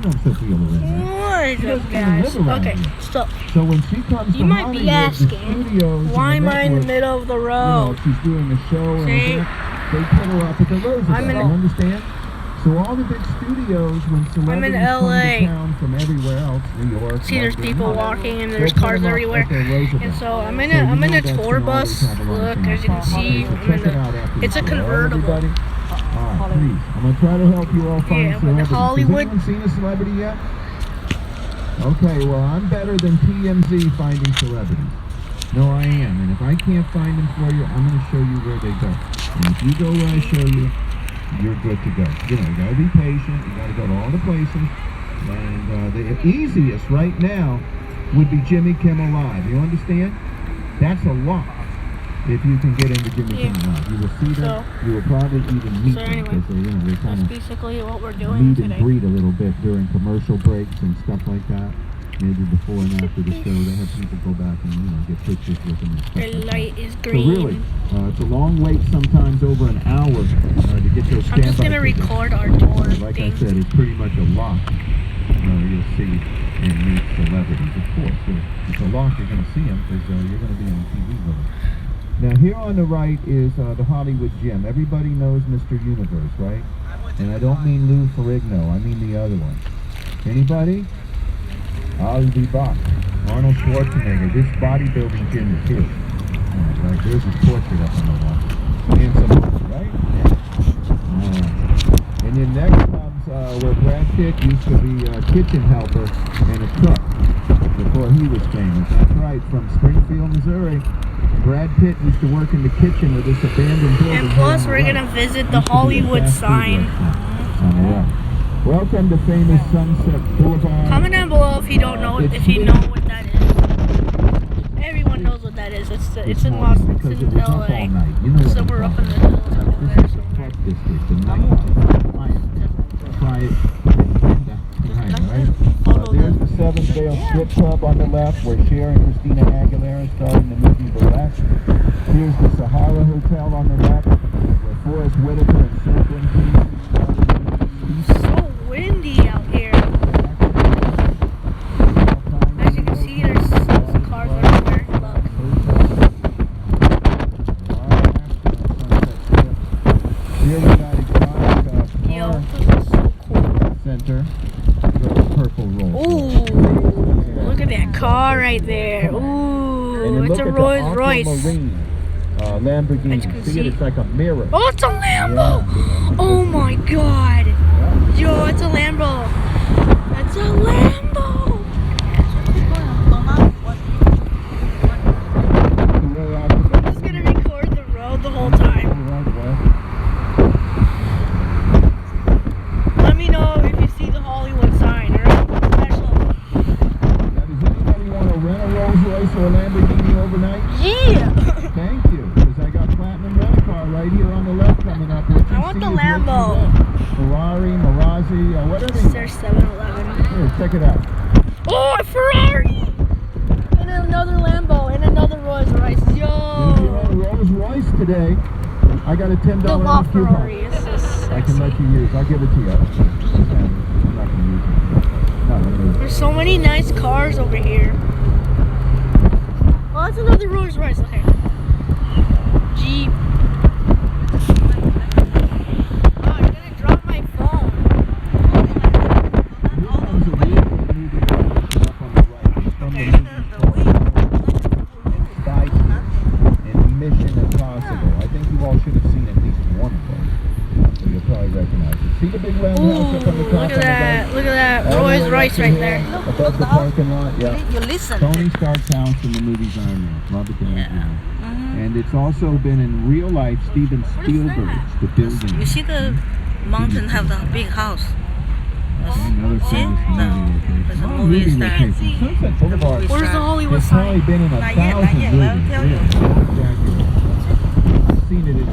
You know Sophia Loren, right? What up, guys? Okay, stop. So when she comes You to might be Hollywood, the asking, studios why and am the I in the networks, middle of the you know, road? she's doing a show and See? they put her up at the Roosevelt. I'm in- You understand? So all the big studios, when celebrities come LA. to town from everywhere else, New York, See, there's London, people Hollywood, walking and they'll there's put cars them up everywhere. at the Roosevelt. And so I'm in So you a know that's tour gonna always bus. have a lot of Look, things. as you can see, So check it out after it's the a show. convertible. All right, please. I'm going to try to help you all find Yeah, but celebrities. Hollywood- Has anyone seen a celebrity yet? Okay, well, I'm better than TMZ finding celebrities. No, I am. And if I can't find them for you, I'm going to show you where they go. And if you go where I show you, you're good to go. You know, you got to be patient. You got to go to all the places. And the easiest right now would be Jimmy Kimmel Live. You understand? That's a lot. If you can get into Jimmy Kimmel Live, you will see them. You will probably even meet them because they kind That's of basically what we're doing meet today. and greet a little bit during commercial breaks and stuff like that. Maybe before and after the show, they have people go back and get pictures with them and stuff The like that. light is So green. really, it's a long wait, sometimes over an hour to get those standby I'm just gonna tickets. record our tour Like thing. I said, it's pretty much a lock. You'll see and meet celebrities, of course. It's a lock, you're going to see them because you're going to be on TV with them. Now here on the right is the Hollywood Gym. Everybody knows Mr. Universe, right? And I don't mean Lou Ferrigno, I mean the other one. Anybody? I'll be back. Arnold Schwarzenegger. This bodybuilding gym is here. Right, there's his portrait up on the wall. Handsome, right? And then next comes where Brad Pitt used to be a kitchen helper and a cook before he was famous. That's right, from Springfield, Missouri. Brad Pitt used to work in the kitchen of this abandoned building. And plus, we're gonna visit the Hollywood sign. Welcome to famous Sunset Boulevard. Comment down below if you don't know if you know what that is. Everyone knows what that is. It's in LA. Somewhere up in the hills. This is the Park District, the night. Try it. Right. There's the Seven Veil Strip Club on the left, where Cher and Christina Aguilera starred in the movie Burlesque. Here's the Sahara Hotel on the left, where Forrest Whitaker and Sir It's so windy out here. As you can see, there's some cars everywhere. Look. Here we got exotic Yo, car this is so cool. center. The purple roll. Ooh, look at that car right there. Ooh, it's a Rolls Royce. Lamborghini. As you can See it? see. It's like a mirror. Oh, it's a Lambo! Oh my god! Yo, it's a Lambo! That's a Lambo! I'm just gonna record the road the whole time. Let me know if you see the Hollywood sign or anything special. Now, does anybody want to rent a Rolls Royce or a Lamborghini overnight? Yeah! Thank you, because I got Platinum Rent-A-Car right here on the left coming up. What you I want see the is what you Lambo. get. Ferrari, Marazzi, whatever. There's 7-Eleven. Here, check it out. Oh, a Ferrari! And another Lambo and another Rolls Royce. If you're on Yo! a Rolls Royce today, I got a $10 The off coupon. LaFerrari is so I can let sexy. you use. I'll give it to you. I'm not going to use it. Not going to use it. There's so many nice cars over here. Oh, that's another Rolls Royce. Okay. Jeep. Oh, I'm gonna drop my phone. Here comes a really good movie up on the right. It's from the movie Spy Kids and Mission Impossible. I think you all should have seen at least one of those. So you'll probably recognize it. See the big round house up on the top? Look at that. Look at that All the Rolls way Royce up to right here, there. Above the parking lot, yeah. You listen. Tony Stark's house in the movies Iron Man. Robert Downey Jr. And it's also been in real life Steven Spielberg's The Building. You see the mountain have the big house. Another See? famous movie There's a location. movie star. Sunset Boulevard. Where's the Hollywood It's probably sign? been in a Not yet, thousand not yet. movies. I'll tell you. Really. Exactly. I've seen it in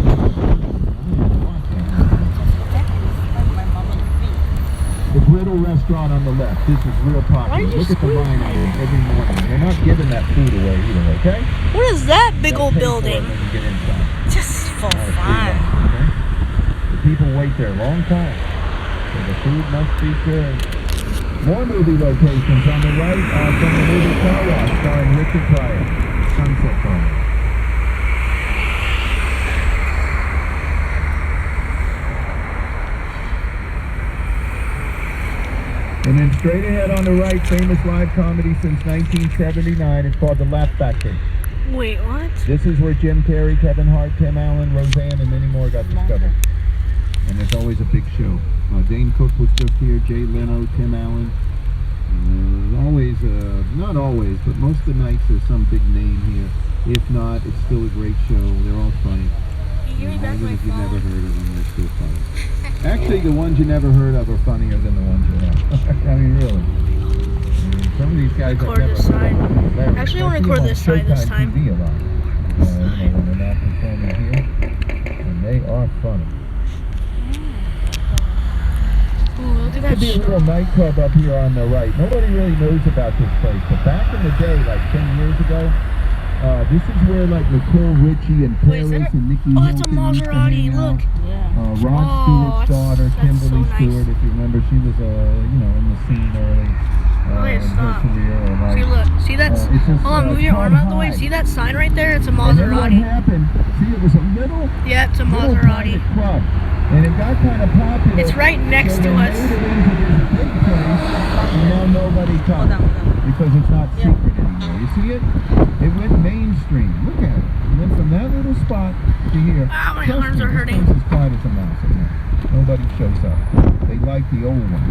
the Griddle Restaurant on the left. This is real Why popular. did you Look at the squeeze line out here every morning. They're not giving that food away either, okay? What is that big Gotta old pay for it building? when you get inside. Just for Not a free fun. lunch, okay? The people wait there a long time. So the food must be good. More movie locations on the right from the movie Car Wash starring Richard Pryor. Sunset Boulevard. And then straight ahead on the right, famous live comedy since 1979. It's called The Laugh Factory. Wait, what? This is where Jim Carrey, Kevin Hart, Tim Allen, Roseanne, and many more got discovered. And there's always a big show. Dane Cook was just here, Jay Leno, Tim Allen. Always, not always, but most of the nights there's some big name here. If not, it's still a great show. They're all funny. Give me back Even my if you phone. never heard of them, they're still funny. Actually, the ones you never heard of are funnier than the ones you have. I mean, really. Some of these guys Record I've never this heard of. side. Hilarious. Actually, I wanna see record them on this side this Showtime time. TV a lot. When they're not performing here. And they are funny. Ooh, look at There that could be a shot. little nightclub up here on the right. Nobody really knows about this place, but back in the day, like 10 years ago, this is where like Nicole Richie and Wait, is Paris that and Nikki Oh, it's a Hilton used to Maserati. hang out. Look. Yeah. Rod Oh, Stewart's that's- daughter, that's Kimberly so nice. Stewart, if you remember, she was, in the scene early Wait, in her stop. career. Or like, See, look. See that? it's just, Hold on, move it's your arm called out of the way. Hyde. See that sign right there? It's a And then what Maserati. happened? See, it was a little Yeah, it's a private Maserati. club, and it got kind of popular. It's right next so to they us. made it into this big place, and now nobody Hold comes on, hold on. because it's not Yeah. secret anymore. You see it? It went mainstream. Look at it. It went from that little spot to here. Ah, my Trust arms me, are this hurting. place is quiet as a mouse in there. Nobody shows up. They like the old one,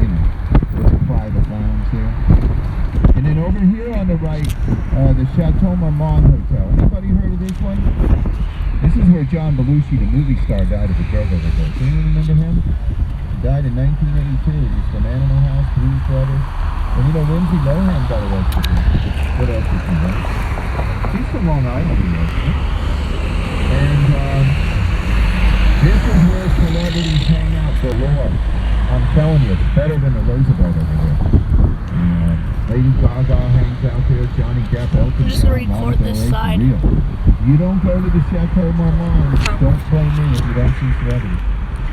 with the private lounge there. And then over here on the right, the Chateau Marmont Hotel. Anybody heard of this one? This is where John Belushi, the movie star, died of a drug overdose. Anyone remember him? He died in 1982. He was from Animal House, Blues Brothers. And Lindsay Lohan got arrested. What else is he, right? She's from Long Island, And this is where celebrities hang out galore. I'm telling you, it's better than the Roosevelt over there. Lady Gaga hangs out there, Johnny Depp, Elton I'm just gonna John, record Monica this Lewinsky, side. real. If you don't go to the Chateau Marmont, don't blame me if you don't see celebrities.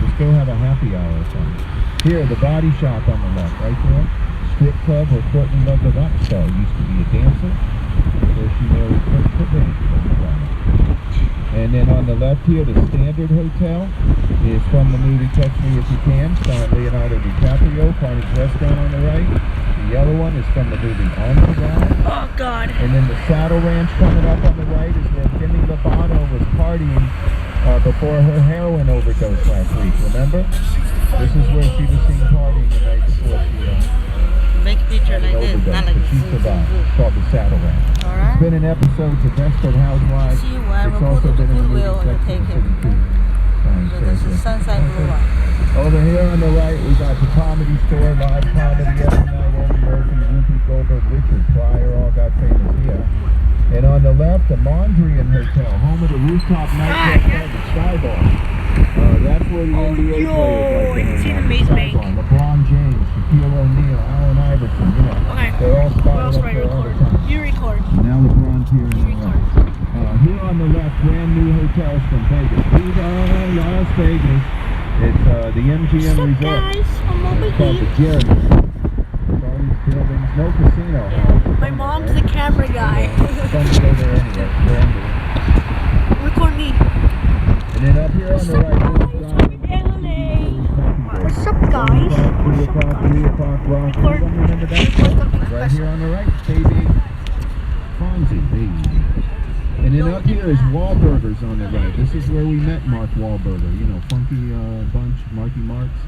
We still have a happy hour or something. Here, the Body Shop on the left, right there. Strip club where Courtney Love, the rock star, used to be a dancer. Where she married Kurt Cobain. And then on the left here, the Standard Hotel is from the movie Catch Me If You Can, starring Leonardo DiCaprio. Carney's Restaurant on the right. The yellow one is from the movie Entourage. Oh, God. And then the Saddle Ranch coming up on the right is where Demi Lovato was partying before her heroin overdose last week. Remember? This is where she was seen partying the night before she Make picture had an like this, overdose, not like but she this. survived. It's called the Saddle Ranch. It's Alright. been in episodes of Desperate Housewives. See, when I It's will also put been in the movie Goodwill and Sex take and the him. City too. So this is Sunset Boulevard. Over here on the right, we got the Comedy Store, live comedy every night. Eddie Murphy, Whoopi Goldberg, Richard Pryor all got famous here. And on the left, the Mondrian Hotel, home of the rooftop nightclub called the Sky Bar. That's where the Oh, NBA yo, players like to I hang see out, the the Maze Sky Bank. Bar. LeBron James, Shaquille O'Neal, Allen Iverson, Okay. they're all What spotted else up do I there all the record? time. You record. Now LeBron's here in You the record. Here on the left, brand new hotels from Vegas. Viva Las Vegas. It's the MGM What's up, Resort. guys? I'm over It's called the here. Jeremy. It's all these buildings. No casino. however. My mom's the camera guy. Fun to go there anyway. Brand new. Record me. And then up here on the right, What's up, guys? 3 o'clock, rock. Record. Remember that? Right here on the right, baby. Fonzie, baby. And then up here is Wahlburgers on the right. This is where we met Mark Wahlberger. Funky Bunch, Marky Marks.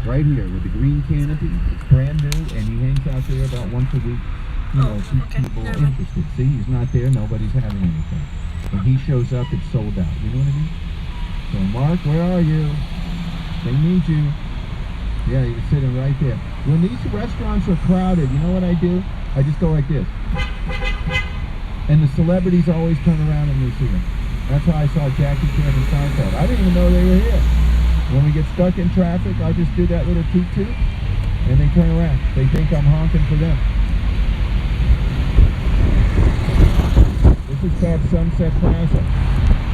Right here with the green canopy. It's brand new, and he hangs out there about once a week. Keep okay. people Never mind. interested. See, he's not there. Nobody's having anything. When he shows up, it's sold out. You know what I mean? So, Mark, where are you? They need you. Yeah, you're sitting right there. When these restaurants are crowded, you know what I do? I just go like this. And the celebrities always turn around and they see them. That's how I saw Jackie Chan and Seinfeld. I didn't even know they were here. When we get stuck in traffic, I just do that little toot-toot, and they turn around. They think I'm honking for them. This is called Sunset Plaza.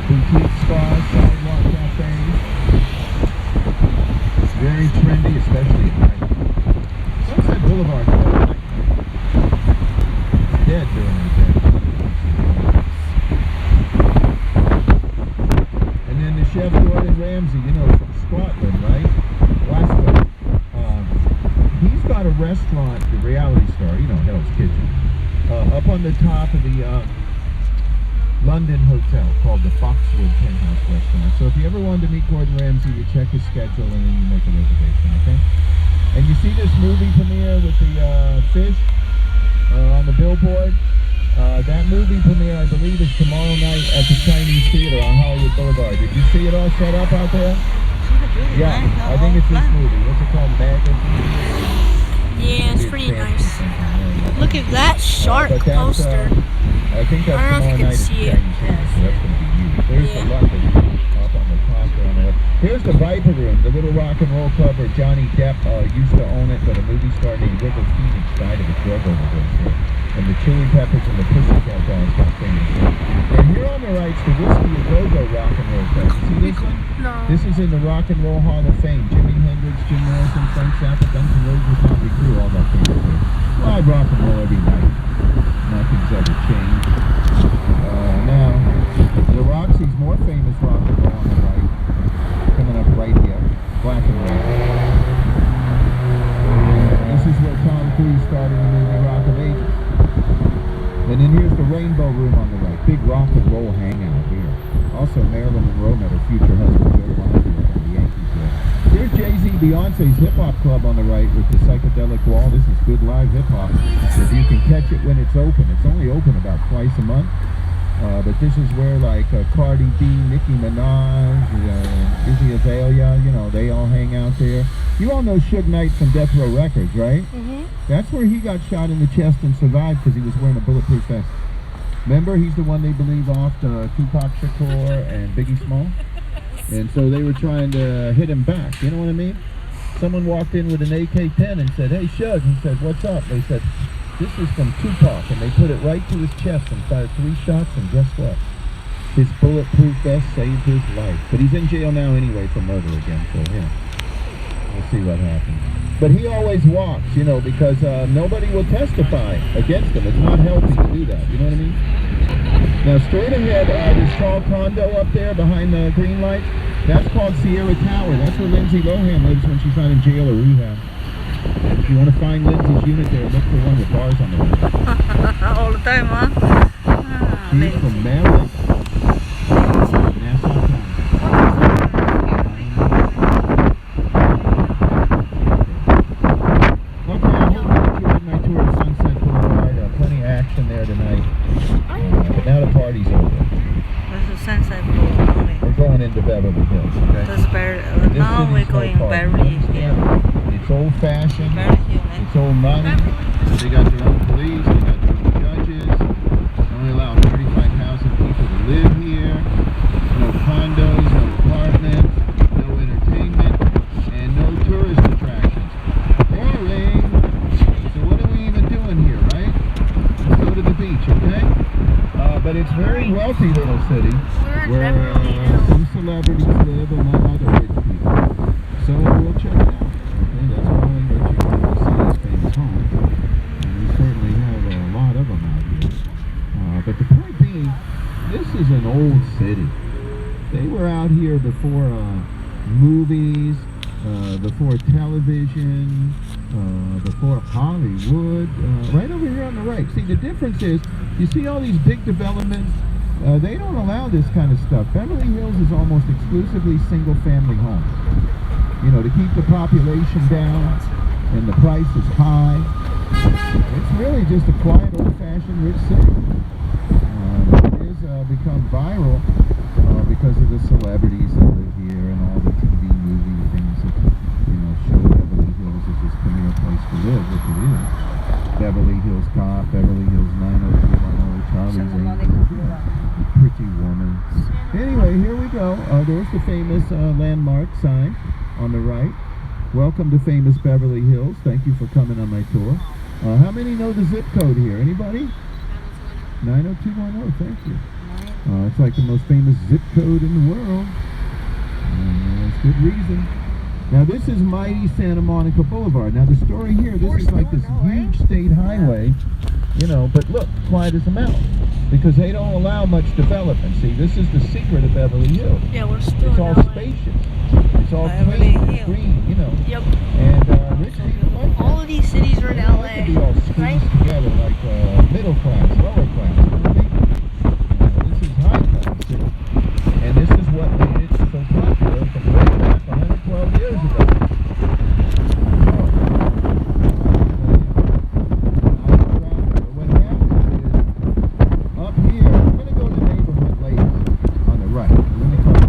Boutique spas, sidewalk cafes. Very trendy, especially at night. Sunset Boulevard a restaurant, the Reality Star, you know, Hell's Kitchen, up on the top of the London Hotel called the Foxwood Penthouse Restaurant. So if you ever wanted to meet Gordon Ramsay, you check his schedule and then you make a reservation, okay? And you see this movie premiere with the fish on the billboard? That movie premiere, I believe, is tomorrow night at the Chinese Theater on Hollywood Boulevard. Did you see it all set up out there? Yeah, I think it's this movie. What's it called? Yeah, it's pretty nice. Look at that shark But that's, poster. I think that's I don't know if you tomorrow can night at the see it. Chinese Theater, so that's going to be huge. There's the Yeah. London up on the top there on the left. Here's the Viper Room, the little rock and roll club where Johnny Depp used to own it, but a movie star named River Phoenix died of a drug overdose there. And the Chili Peppers and the Pussycat Dolls got famous there. And here on the right's the Whiskey A Go-Go Rock and Roll Club. See this one? No. This is in the Rock and Roll Hall of Fame. Jimi Hendrix, Jim Morrison, Frank Zappa, Guns N' Roses, Motley Crue, all that kind of thing. Live rock and roll every night. Nothing's ever changed. Now, the Roxy's more famous rock and roll on the right. Coming up right here. Black and white. This is where Tom Cruise started the movie Rock of Ages. And then here's the Rainbow Room on the right. Big rock and roll hangout here. Also, Marilyn Monroe met her future husband, Joe Bonzi, up on the Yankees there. Here's Jay-Z Beyonce's Hip Hop Club on the right with the psychedelic wall. This is good live hip hop. If you can catch it when it's open. It's only open about twice a month. But this is where like Cardi B, Nicki Minaj, Iggy Azalea, you know, they all hang out there. You all know Suge Knight from Death Row Records, right? Mm-hmm. That's where he got shot in the chest and survived because he was wearing a bulletproof vest. Remember, he's the one they believe offed Tupac Shakur and Biggie Small? And so they were trying to hit him back, you know what I mean? Someone walked in with an AK-10 and said, "Hey, Suge." He said, "What's up?" They said, "This is from Tupac," and they put it right to his chest and fired 3 shots, and guess what? His bulletproof vest saved his life. But he's in jail now anyway for murder again, so yeah. We'll see what happens. But he always walks, you know, because nobody will testify against him. It's not healthy to do that, you know what I mean? Now straight ahead, this tall condo up there behind the green lights, that's called Sierra Tower. That's where Lindsay Lohan lives when she's not in jail or rehab. If you want to find Lindsay's unit there, look for one with bars on the window. All the time, huh? She's from Maryland. Nassau County. Okay, I hope you enjoyed my tour of Sunset Boulevard. Plenty of action there tonight. But now the party's over. This is Sunset Boulevard. We're going into Beverly Hills, okay? This is now we're going Beverly Hills. It's old-fashioned. Beverly Hills. It's old money. They got their own police. They got their own judges. They only allow 35,000 people to live here. No condos, no apartments, no entertainment, and no tourist attractions. Boring. So what are we even doing here, right? Let's go to the beach, okay? But it's a very wealthy little city where some celebrities live among other rich people. So we'll check it out. Okay, that's probably what you want to see his famous home. And we certainly have a lot of them out here. But the point being, this is an old city. They were out here before movies, before television, before Hollywood. Right over here on the right. See, the difference is, you see all these big developments, they don't allow this kind of stuff. Beverly Hills is almost exclusively single-family homes. You know, to keep the population down, and the price is high. It's really just a quiet, old-fashioned, rich city. It has become viral because of the celebrities that live here and all the TV movie things that, you know, show Beverly Hills as this premier place to live, which it is. Beverly Hills Cop, Beverly Hills 90210, Charlie's Angels, you know, Pretty Woman. Anyway, here we go. There's the famous landmark sign on the right. Welcome to famous Beverly Hills. Thank you for coming on my tour. How many know the zip code here? Anybody? 90210. Thank you. It's like the most famous zip code in the world. It's good reason. Now this is mighty Santa Monica Boulevard. Now the story here, this is like this huge state highway, you know, but look, quiet as a mouse. because they don't allow much development. See, this is the secret of Beverly Hills. Yeah, we're still It's in all LA. spacious. It's all Beverly clean, Hills. green, you know. Yep. And rich people like that. All of these cities are in They don't like to be all LA, squeezed right? together like middle class, lower class. You know what I mean? This is high class city. And this is what made it so popular from way back 112 years ago. What happens is, up here, we're going to go to the neighborhood later on the right. We're going to come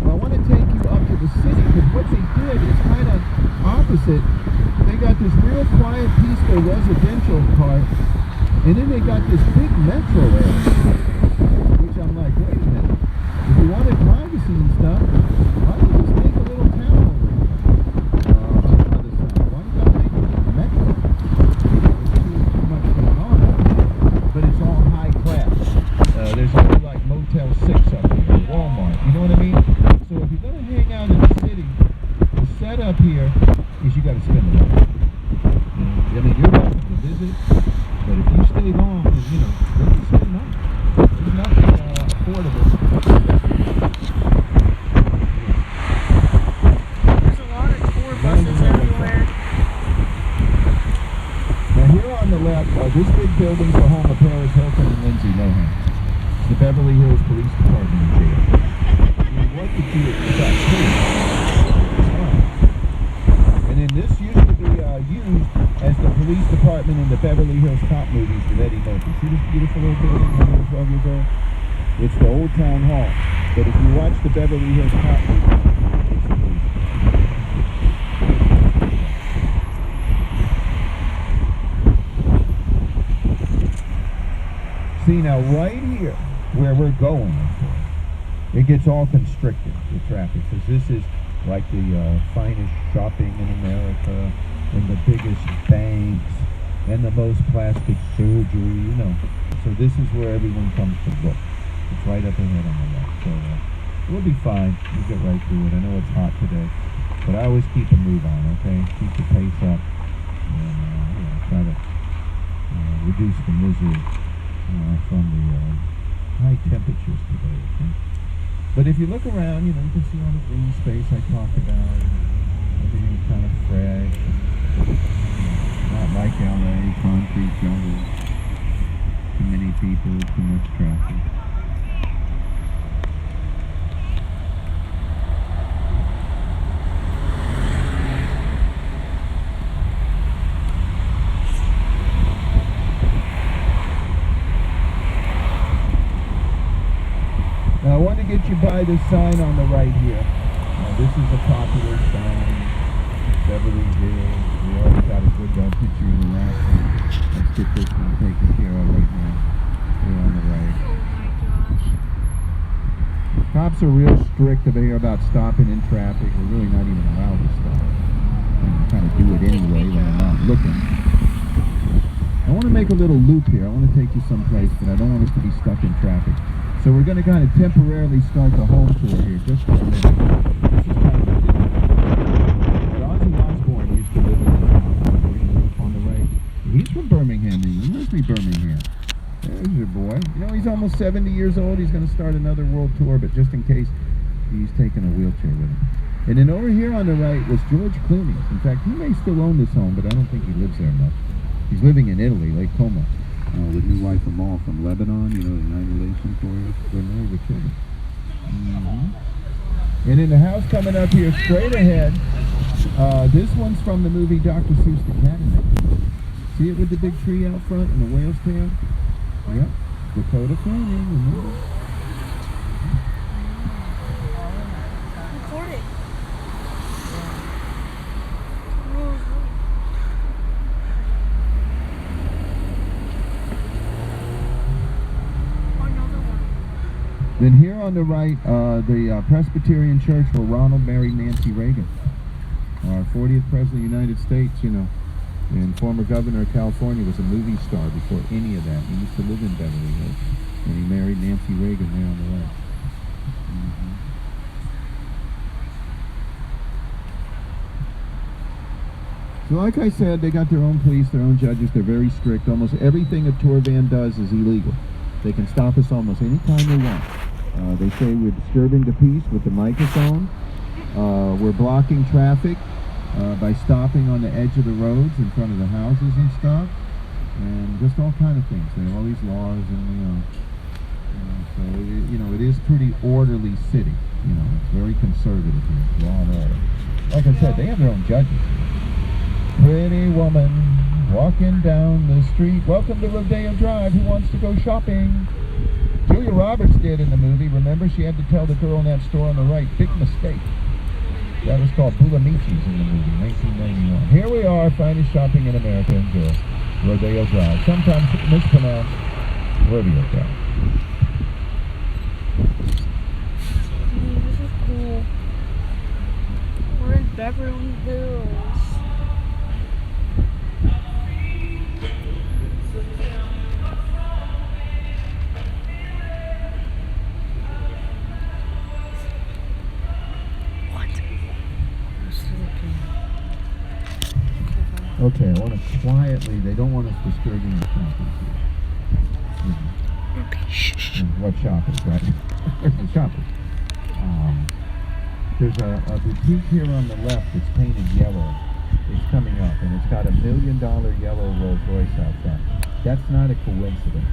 well, I want to take you up to the city because what they did is kind of opposite. They got this real quiet, peaceful residential part, and then they got this big metro area. Which I'm like, wait a minute. If you wanted privacy and stuff, why don't you just make a little town over here? On the other side. Why don't you make a metro? There's too much going on. But it's all high class. There's no like Motel 6 up here, or Walmart. You know what I mean? So if you're going to hang out in the city, the setup here is you got to spend the money. I mean, you're welcome to visit, but if you stay long, then, you know, you can spend money. There's nothing affordable. There's a lot of tour buses everywhere. Now here on the left, this big building's the home of Paris Hilton and Lindsay Lohan. It's the Beverly Hills Police Department jail. I mean, what did you expect? And then this used to be used as the police department in the Beverly Hills Cop movies with Eddie Murphy. See this beautiful little building 112 years old? It's the old town hall. But if you watch the Beverly Hills Cop movies, it's the police. See, now right here, where we're going, it gets all constricted, the traffic, because this is like the finest shopping in America, and the biggest banks, and the most plastic surgery, you know. So this is where everyone comes to look. It's right up ahead on the left. So we'll be fine. We'll get right through it. I know it's hot today, but I always keep a move on, okay? Keep the pace up, and you know, try to reduce the misery from the high temperatures today, okay? But if you look around, you know, you can see all the green space I talked about. Everything's kind of fresh. Not like LA, concrete jungle. Too many people, too much traffic. Now I want to get you by this sign on the right here. This is a popular sign. Beverly Hills. We already got a good picture in the last one. Let's get this one taken care of right now. Here on the right. Oh my gosh. Cops are real strict about stopping in traffic. We're really not even allowed to stop. We kind of do it anyway when we're not looking. I want to make a little loop here. I want to take you someplace, but I don't want us to be stuck in traffic. So we're going to kind of temporarily start the home tour here, just for a minute. This is kind of ridiculous. But Ozzy Osbourne used to live in this house on the green roof on the right. He's from Birmingham. He must be Birmingham. There's your boy. You know, he's almost 70 years old. He's going to start another world tour, but just in case, he's taking a wheelchair with him. And then over here on the right was George Clooney. In fact, he may still own this home, but I don't think he lives there much. He's living in Italy, Lake Como. With new wife Amal from Lebanon, you know, the United Nations for you. We're married with children. And in the house coming up here straight ahead, this one's from the movie Dr. Seuss the Cat and Mouse. See it with the big tree out front and the whale's tail? Yep. Dakota Fanning, remember? Record it. Then here on the right, the Presbyterian Church where Ronald married Nancy Reagan. Our 40th President of the United States, you know, and former governor of California, was a movie star before any of that. He used to live in Beverly Hills, and he married Nancy Reagan there on the right. So like I said, they got their own police, their own judges. They're very strict. Almost everything a tour van does is illegal. They can stop us almost any time they want. They say we're disturbing the peace with the microphone. We're blocking traffic by stopping on the edge of the roads in front of the houses and stuff. And just all kind of things. They have all these laws and, so, it is pretty orderly city. It's very conservative here, law and order. Like I said, they have their own judges. Pretty woman walking down the street. Welcome to Rodeo Drive. Who wants to go shopping? Julia Roberts did in the movie. Remember, she had to tell the girl in that store on the right, big mistake. That was called Bulamici's in the movie, 1991. Here we are, finest shopping in America. Enjoy. Rodeo Drive. Sometimes mispronounced Rodeo Drive. This is cool. We're in Beverly Hills. Okay, I want to quietly, they don't want us disturbing the shoppers here. Okay, shh. What shoppers, right? There's the shoppers. There's a boutique here on the left that's painted yellow. It's coming up, and it's got $1 million yellow Rolls Royce out front. That's not a coincidence.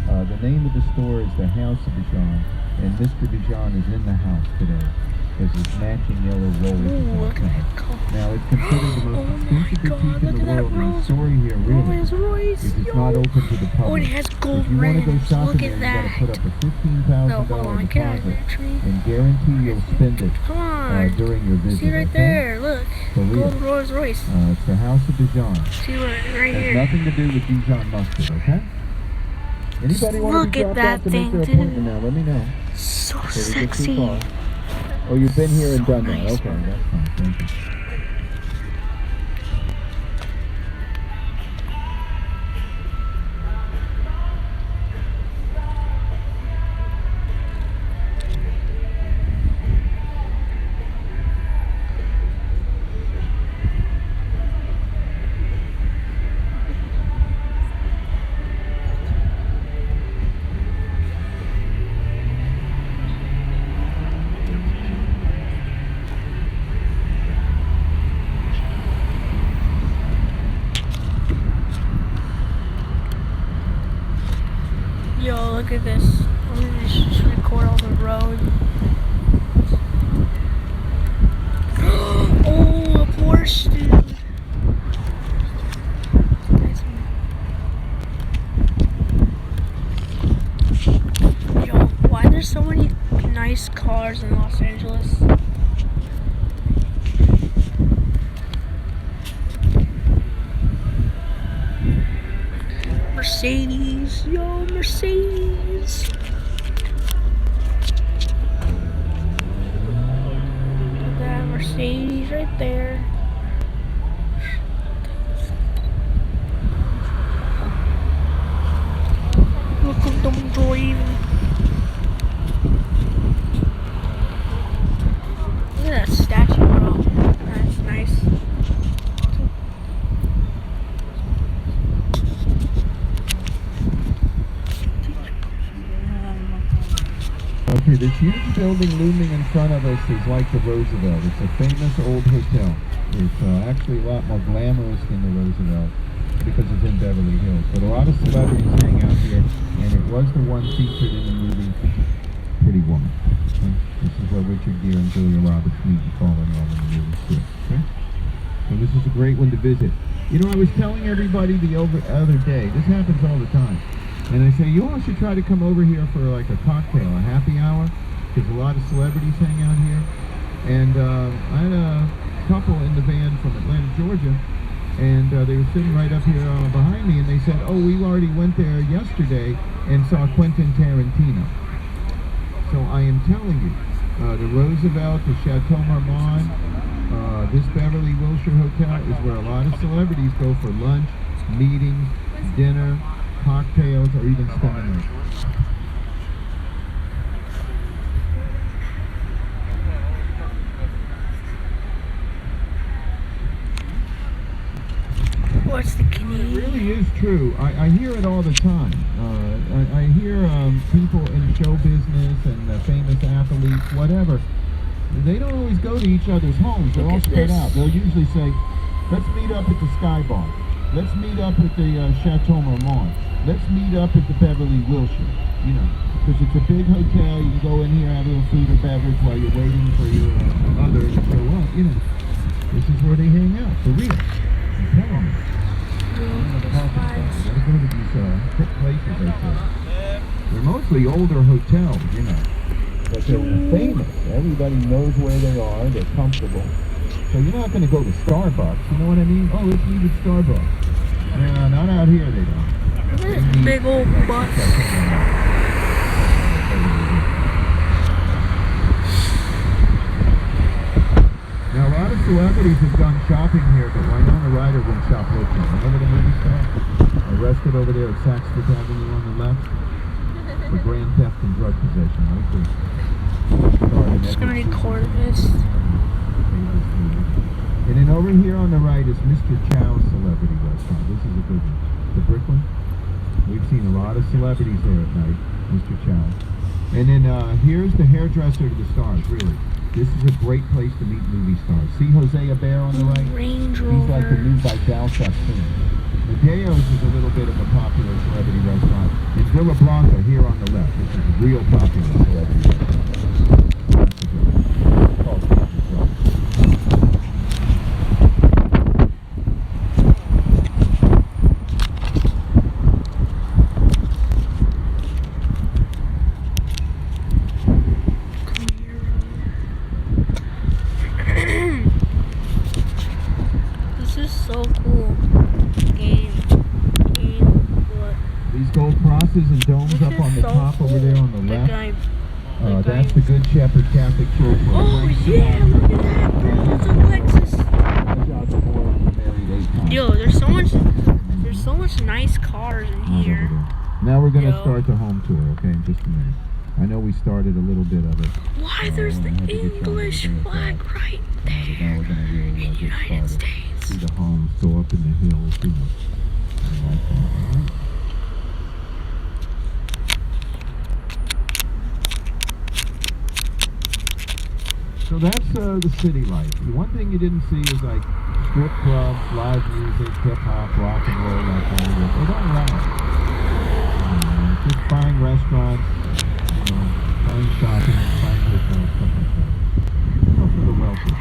The name of the store is the House of Bijan, and Mr. Bijan is in the house today because it's matching yellow Rolls. Now, it's considered the most expensive boutique in the world, and the story here really is it's not open to the public. Oh, it has gold If you want to go rims. shopping Look there, at you that. got to put up a $15,000 No, hold on. Get out of deposit that tree. and guarantee you'll spend it Come on. during your visit. See right okay? there. Look. For real. Gold Rolls Royce. It's the House of Bijan. See right Has here. nothing to do with Dijon mustard, okay? Anybody want Look to be at dropped that off to make thing, their dude. appointment now? Let me know. So Before we get too sexy. far. Oh, you've been here and So done that. nice. Okay, that's fine. Thank you. Yo, look at this. I'm gonna just record all the roads. Oh, a Porsche, dude. Yo, why there's so many nice cars in Los Angeles? Mercedes, yo, Mercedes. Look at that Mercedes right there. Look at them driving. Look at that statue, bro. That's nice. Okay, this huge building looming in front of us is like the Roosevelt. It's a famous old hotel. It's actually a lot more glamorous than the Roosevelt because it's in Beverly Hills. But a lot of celebrities hang out here, and it was the one featured in the movie Pretty Woman. Okay? This is where Richard Gere and Julia Roberts meet and fall in love in the movie too. Okay? So this is a great one to visit. You know, I was telling everybody the other day, this happens all the time. And I say, you all should try to come over here for like a cocktail, a happy hour, because a lot of celebrities hang out here. And I had a couple in the van from Atlanta, Georgia, and they were sitting right up here behind me, and they said, oh, we already went there yesterday and saw Quentin Tarantino. So I am telling you, the Roosevelt, the Chateau Marmont, this Beverly Wilshire Hotel is where a lot of celebrities go for lunch, meetings, dinner, cocktails, or even spend the night. it's the It Canadian. really is true. I hear it all the time. I hear people in show business and famous athletes, whatever. They don't always go to each other's homes. They're Look all at spread this. out. They'll usually say, let's meet up at the Sky Bar. Let's meet up at the Chateau Marmont. Let's meet up at the Beverly Wilshire. You know, because it's a big hotel. You can go in here, have a little food or beverage while you're waiting for your other to show up. You know, this is where they hang out, for real. I'm telling you. Gotta go to these hip places, they say. They're mostly older hotels, you know. But they're famous. Everybody knows where they are. They're comfortable. So you're not going to go to Starbucks. You know what I mean? Oh, let's meet at Starbucks. No, not out here, they don't. Look at this big old bus. Now, a lot of celebrities have done shopping here, but Winona Ryder went shoplifting. Remember the movie star? Arrested over there at Saks Fifth Avenue on the left for grand theft and drug possession. Right there. Just gonna record this. And then over here on the right is Mr. Chow's Celebrity Restaurant. This is a good one. The brick one. We've seen a lot of celebrities there at night. Mr. Chow. And then here's the hairdresser to the stars, really. This is a great place to meet movie stars. See Jose Aber on the right? Range He's like the Rover. new Vidal Sassoon. Medeo's is a little bit of a popular celebrity restaurant. And Villa Blanca here on the left. This is a real popular celebrity restaurant. That's a good one. It's called Caesar's Row. This is so cool. Game. What? These gold crosses and domes This up is on the so top over cool. there on the That left. guy. That's the Good Shepherd Catholic Church. where Oh Frank yeah, Sinatra look at that, bro. It's a Lexus. was out before he was married 8 times. Yo, there's so much nice cars in How's over here. there? Now we're going to Yo. start the home tour, okay, in just a minute. I know we started a little bit of it. Why there's the I had to get you on English the video flag side. right But there now we're going to really in get United started. See States. the homes go up in the hills, you know. I like that, all right? So that's the city life. The one thing you didn't see is like strip clubs, live music, hip hop, rock and roll, that kind of stuff. They don't allow it. Just fine restaurants, you know, fine shopping, fine hotels, stuff like that. You know, for the wealthy.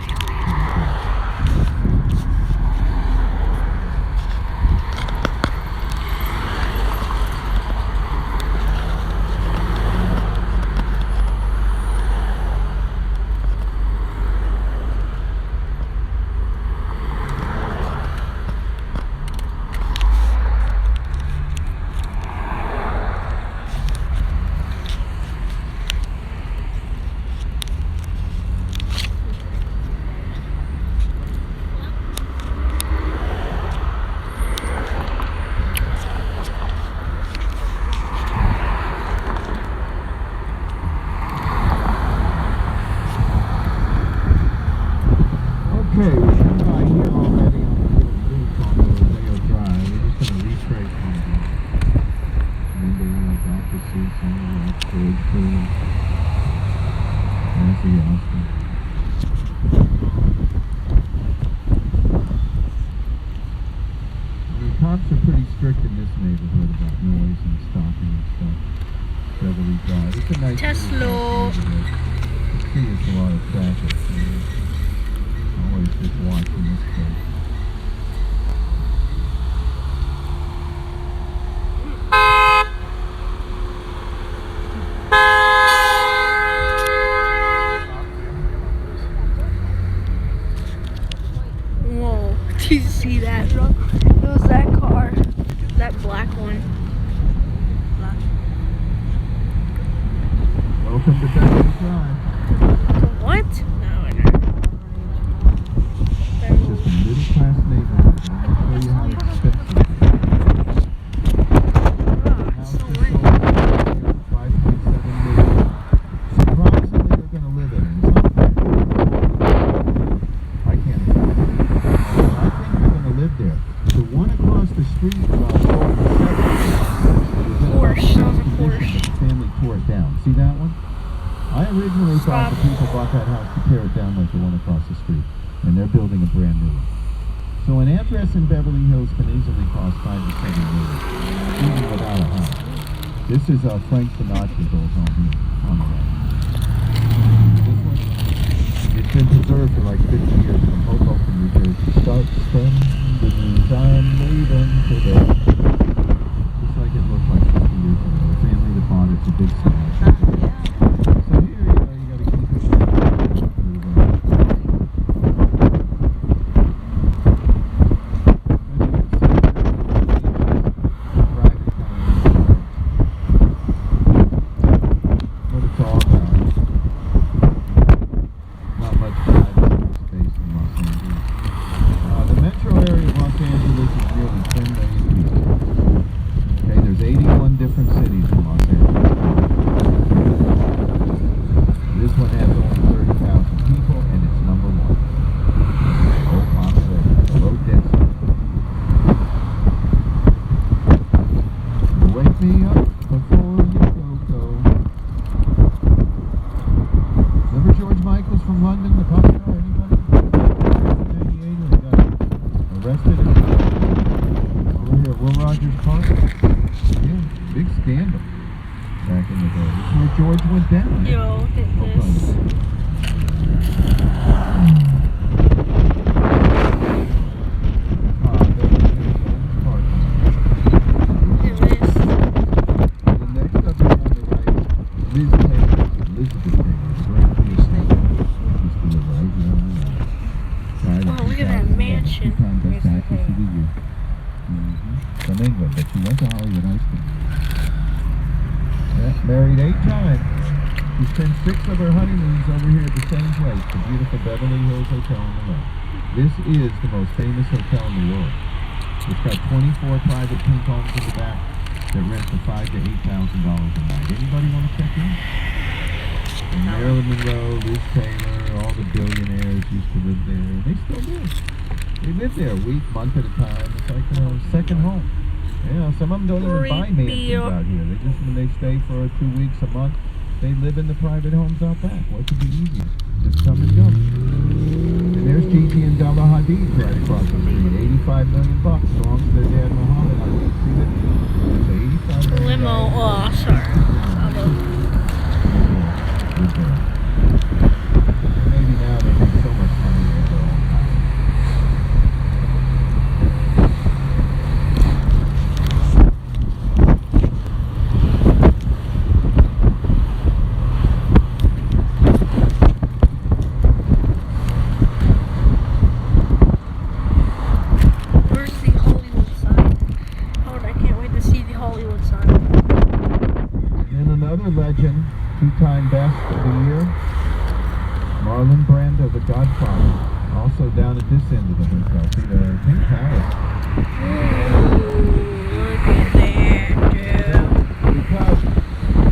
Okay, we're coming by here already on the little loop on the Rodeo Drive. We're just going to retrace on the Remember Dr. Seuss on the left, George Clooney. There's the Oscar. The cops are pretty strict in this neighborhood about noise and stopping and stuff. Beverly Drive. It's a nice Tesla. little neighborhood. You see it's a lot of traffic. Always just watching this place. Whoa, did you see that, bro? It was that car. That black one. Welcome to Beverly Drive. What? No, It's just a middle class neighborhood. I'm going to show you how expensive it is. House is sold for $5.7 million. Surprisingly, they're going to live in it. I can't afford it. I think they're going to live there. The one across across the street sold in the 70s. Porsche. That was a Condition, Porsche. but the family tore it down. See that one? I originally thought the people bought that house to tear it down like the one across the street, and they're building a brand new one. So an address in Beverly Hills can easily cost $5 to $7 million, even without a house. This is Frank Sinatra's old home here on the right. This one, it's been preserved for like 50 years from Hoboken, New Jersey. Start spending the news I'm leaving today. Just like it looked like 50 years ago. The family that bought it's a big Sinatra. So here you gotta keep it down. What it's all about. Not much privacy space in Los Angeles. The metro area of Los Angeles is nearly 10 million people. Okay, there's 81 different cities in Los Angeles. This one has only 30,000 people, and it's number one. Low population, low density. Wake me up before you go. Remember George Michael's from London, the pop star? Anybody? 1998 when he got arrested over here at Will Rogers Park. Yeah, big scandal back in the day. This is where George went down. Yo, look at this. Look at this. The next up here on the right, Liz Taylor, Elizabeth Taylor, right here. Used to live right here on the right. Died in Wow, look at that 2011. mansion. Two-time best actress of the year. From England, but she went to Hollywood High School. Yeah, married 8 times. She spent 6 of her honeymoons over here at the same place, the beautiful Beverly Hills Hotel on the left. This is the most famous hotel in the world. It's got 24 private pink homes in the back that rent for $5,000 to $8,000 a night. Anybody want to check in? And Marilyn Monroe, Liz Taylor, all the billionaires used to live there. They still do. They live there a week, month at a time. It's like, second home. Some of them don't even buy mansions out here. They just, when they stay for 2 weeks, a month, they live in the private homes out back. What could be easier? Just come and go. And there's Gigi and Bella Hadid right across the street. $85 million bucks belongs to their dad, Muhammad Hadid. See that? It's $85 million. Limo. Oh, sorry. Maybe now they make so much money that they're all high. Where's the Hollywood sign? Oh, I can't wait to see the Hollywood sign. And another legend, 2-time best of the year, Marlon Brando, the Godfather, also down at this end of the hotel. See the Pink Palace. Look at that, dude. Because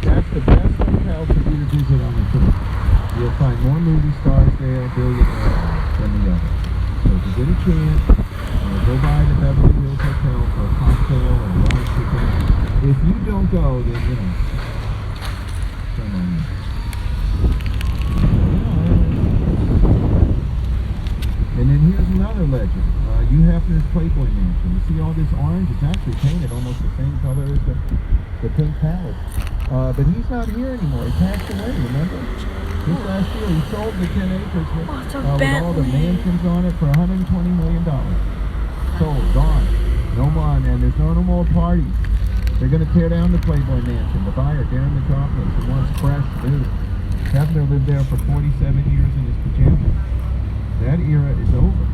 that's the best hotel for you to visit on the tour. You'll find more movie stars there, billionaires, than the other. So if you get a chance, go by the Beverly Hills Hotel for a cocktail or a lunch ticket. If you don't go, then, shame on you. And then here's another legend. Hugh Hefner's Playboy Mansion. You see all this orange? It's actually painted almost the same color as the Pink Palace. But he's not here anymore. He passed away, remember? This last year he sold the 10 acres with all the mansions on it for $120 million. Sold, gone. No more, and there's no more parties. They're going to tear down the Playboy Mansion. The buyer, Darren Metropolis, who wants fresh, new. Hefner lived there for 47 years in his pajamas. That era is over.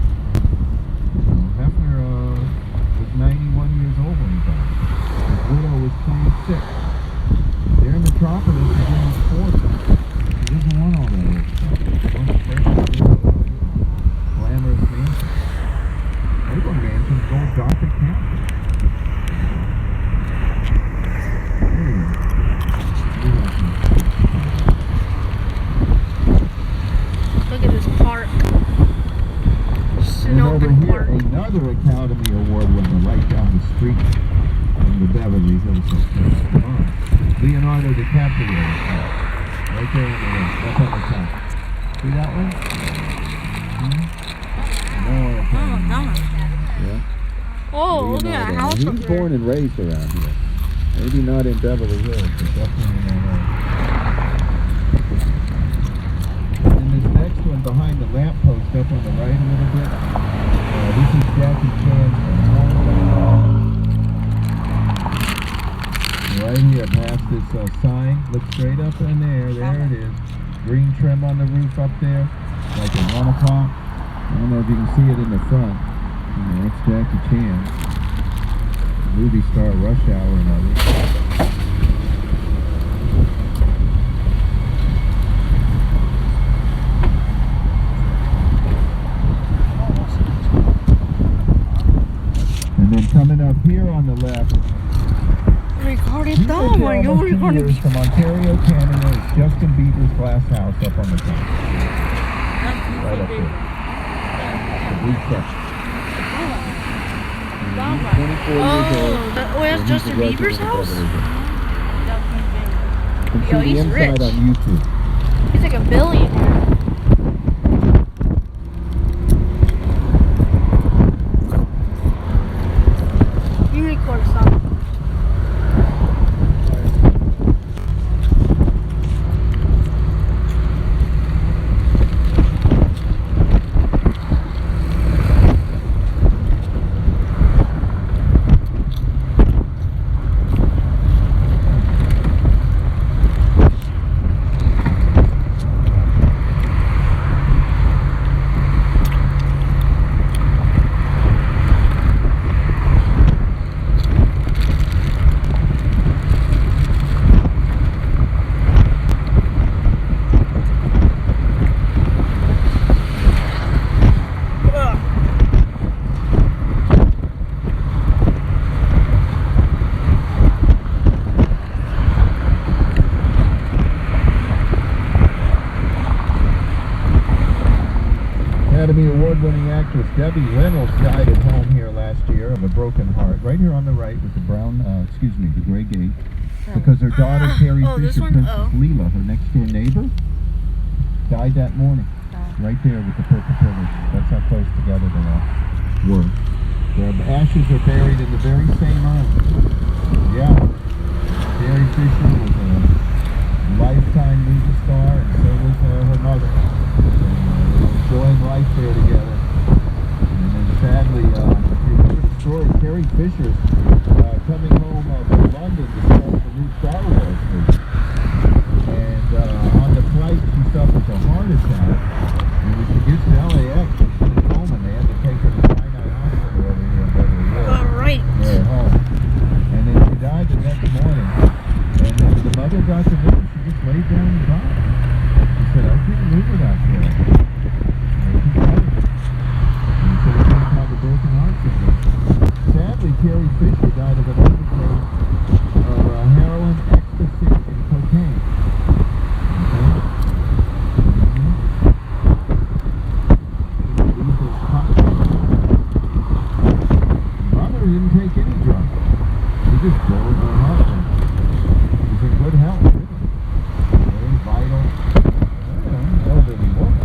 Hefner was 91 years old when he died. His widow was 26. Darren Metropolis is in his 40s. He doesn't want all that old stuff. He wants fresh, glamorous mansion. Playboy Mansion's going Gothic Castle. Look at this park. And over Snowden here, Park. another Academy Award winner right down the Leonardo DiCaprio. Right there in the list, up on the top. See that one? More Oh, Italian. no. Yeah. Oh, look at that Leonardo. house He up was there. born and raised around here. Maybe not in Beverly Hills, but definitely in LA. And this next one behind the lamppost up on the right a little bit, this is Jackie Chan's home. Right here, past this sign, look straight up in there, there it is. Green trim on the roof up there, like at 1 o'clock. I don't know if you can see it in the front. That's Jackie Chan. Movie star, Rush Hour and others. And then coming up here on the left, Recorded these that are one. You're almost 2 recording. years from Ontario, Canada. It's Justin Bieber's glass house up on the top. Right up there. The blue truck. He's 24 years old. Oh, that's and Justin he's a Bieber's resident of house? Beverly Hills. You can Yo, see the he's inside rich. on YouTube. He's like a billionaire. You record something. Academy Award-winning actress Debbie Reynolds died at home here last year of a broken heart. Right here on the right with the the gray gate. Because her daughter, Carrie this Fisher, one? Princess Oh. Leela, her next-door neighbor, died that morning. Right there with the purple pillars. That's how close together they all were. Their ashes are buried in the very same urn. Yeah. Carrie Fisher was a lifetime movie star, and so was her mother. Enjoying life there together. And then sadly, if you remember the story, Carrie Fisher's coming home from London to start the new Star Wars movie. And on the flight, she suffers a heart attack. And when she gets to LAX, she's in a coma, and they had to take her to Sinai Hospital over here in Beverly Hills. Alright. They're at home. And then she died the next morning. And then when the mother got the news, she just laid down and died. She said, I couldn't live without Carrie. Sadly, Carrie Fisher died of an overdose of heroin, ecstasy, and cocaine. Mother didn't take any drugs. She just drove her husband. She was in good health, really. Very vital. Elderly woman.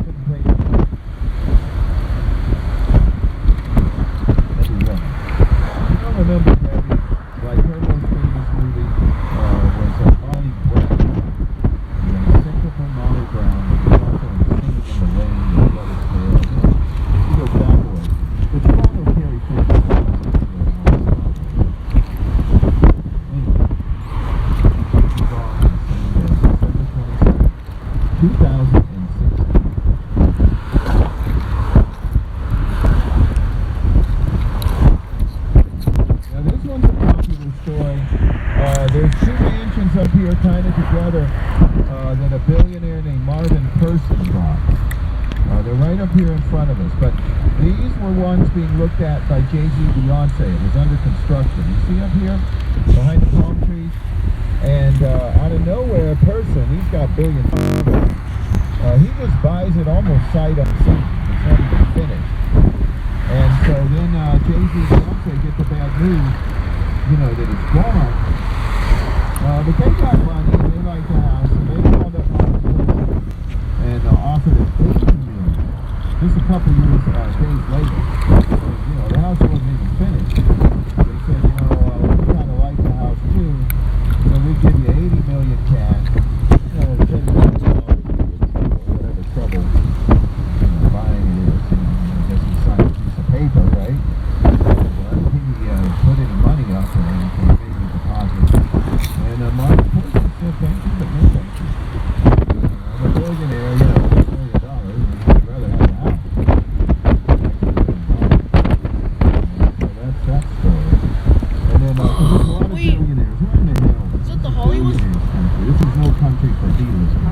Couldn't take it. I remember Debbie, like her most famous movie was Molly Brown. You know, Sick of Her Molly Brown. She was also in Singing in the Rain and Brother's Tale. She goes back a ways. But you all know Carrie Fisher. Anyway, she's gone on the same day, December 27th, 2016. There's two mansions up here kind of together that a billionaire named Marvin Person bought. They're right up here in front of us, but these were ones being looked at by Jay-Z Beyonce. It was under construction. You see up here, behind the palm trees? And out of nowhere, a person, he's got billions of dollars. He just buys it almost sight unseen. It's not even finished. And so then Jay-Z Beyonce get the bad news, you know, that it's gone. But they got money and they like the house, and they called up my person and offered us $80 million. Just a couple years, days later. You know, the house wasn't even finished. They said, you know, we kind of like the house too, so we give you $80 million cash. You know, $10 million whatever trouble buying it is. You know, I guess he signed a piece of paper, right? I don't think he put any money up or anything, maybe deposit. And Mark Person said thank you, but no thank you. I'm a billionaire, you know, $1 million. I'd rather have a house. So that's that story. And then, because there's a lot of Wait. billionaires. Where in the hell? Is it the Hollywood? Billionaires country. This is no country for D-listers.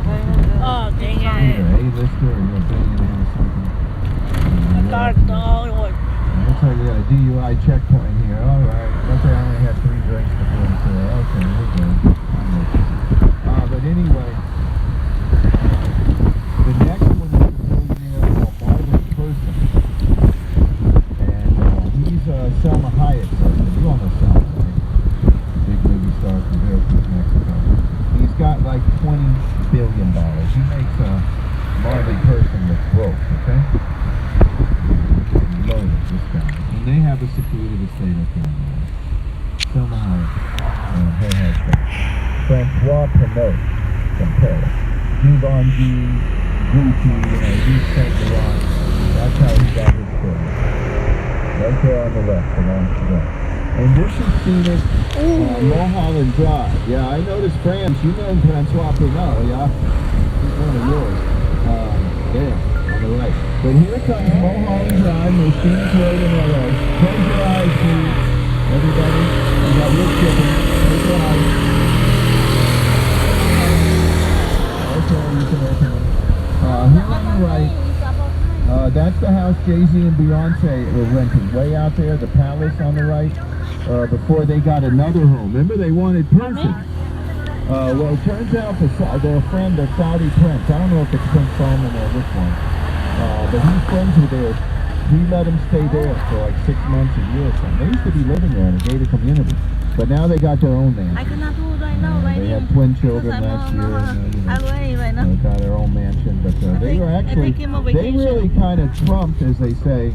Oh, dang Either it. A-lister or you're a billionaire or something. I thought the Hollywood. Looks like we got a DUI checkpoint here. All right. Looks like I only had 3 drinks before the tour. Okay, we're good. But anyway, the next one is a billionaire called Marvin Person. And he's Selma Hayek's husband. You all know Selma, right? Big movie star from Veracruz, Mexico. He's got like $20 billion. He makes Marvin Person look broke, okay? Loaded, this guy. And they have a secluded estate up there. Selma Hayek, her husband. Francois Pinault from Paris. Givenchy, Gucci, Yves Saint Laurent. That's how he got his story. Right there on the left, belongs to them. And this is scenic Mulholland Drive. Yeah, I noticed France. You know Francois Pinault, yeah? He's one of yours. There, on the right. But here comes Mulholland Drive, most scenic road in LA. Close your eyes, please. Everybody, we got wood chipping. Close your eyes. Okay, you can open it. Here on the right, that's the house Jay-Z and Beyonce were renting. Way out there, the palace on the right, before they got another home. Remember, they wanted Person. Well, it turns out they're a friend of Saudi Prince. I don't know if it's Prince Salman or which one. But he's friends with theirs. He let them stay there for like 6 months, a year or something. They used to be living there in a gated community. But now they got their own mansion. I cannot do right now, right They here. had twin children Because last year. I'm away right now. They got their own mansion, but they were actually, taking a they vacation. really kind of trumped, as they say,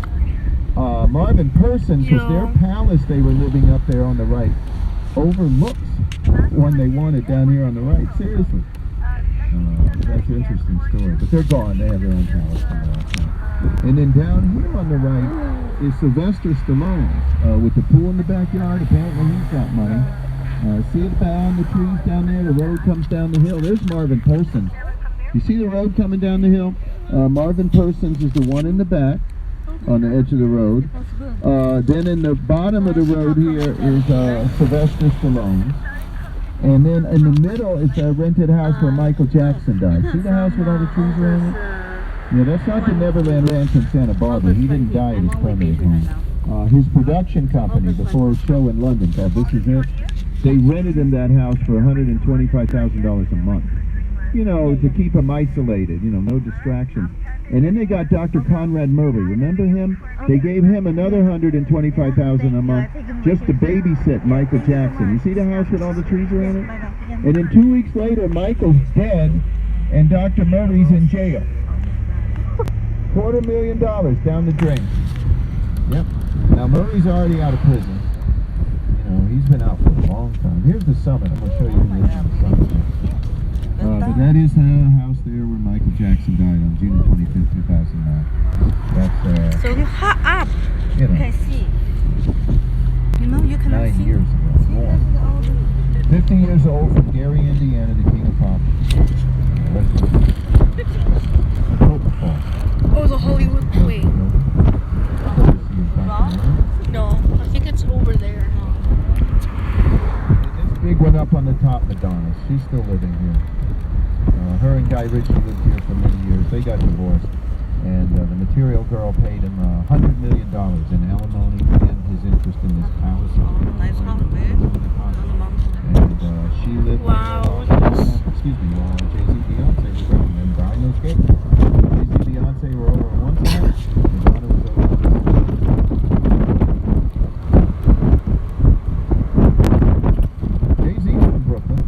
Marvin Person, because their palace they were living up there on the right overlooks one they wanted down here on the right. Seriously. That's an interesting story. But they're gone. They have their own palace. And then down here on the right is Sylvester Stallone with the pool in the backyard. Apparently he's got money. See it down the trees down there? The road comes down the hill. There's Marvin Persons. You see the road coming down the hill? Marvin Persons is the one in the back on the edge of the road. Then in the bottom of the road here is Sylvester Stallone. And then in the middle is a rented house where Michael Jackson died. See the house with all the trees around it? Yeah, that's not the Neverland Ranch in Santa Barbara. He didn't die at his permanent home. His production company, before his show in London called This Is It, they rented him that house for $125,000 a month. You know, to keep him isolated, you know, no distractions. And then they got Dr. Conrad Murray. Remember him? They gave him another $125,000 a month just to babysit Michael Jackson. You see the house with all the trees around it? And then 2 weeks later, Michael's dead, and Dr. Murray's in jail. $250,000 down the drain. Yep. Now Murray's already out of prison. You know, he's been out for a long time. Here's the summit. I'm going to show you who lives in the summit. But that is the house there where Michael Jackson died on June 25th, 2009. That's, So you hot up. you You know, can see. You know, you cannot 9 see. years ago. More. 50 years old from Gary, Indiana, the king of pop. Propofol. Oh, the Hollywood. Wait. No, I think it's over there. This big one up on the top, Madonna. She's still living here. Her and Guy Ritchie lived here for many years. They got divorced. And the Material Girl paid him $100 million in alimony and his interest in this palace. Nice house, babe. And she lived Wow. excuse me, Jay-Z and Beyonce was over and behind those gates. Jay-Z and Beyonce were over on one side, Madonna was over on the other. Jay-Z's from Brooklyn.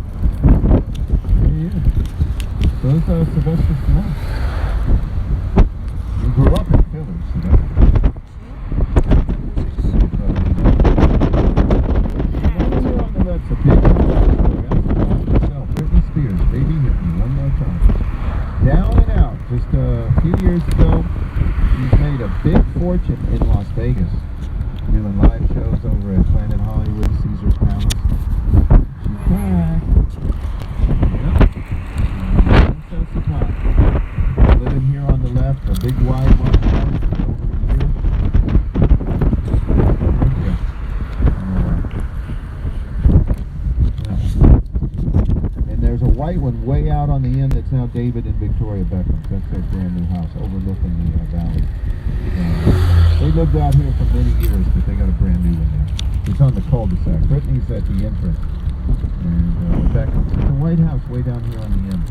white one way out on the end that's now David and Victoria Beckham's. That's their brand new house overlooking the valley. They lived out here for many years, but they got a brand new one now. It's on the cul-de-sac. Brittany's at the entrance. And Beckham's. It's a white house way down here on the end,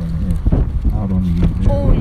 out on the end. Oh,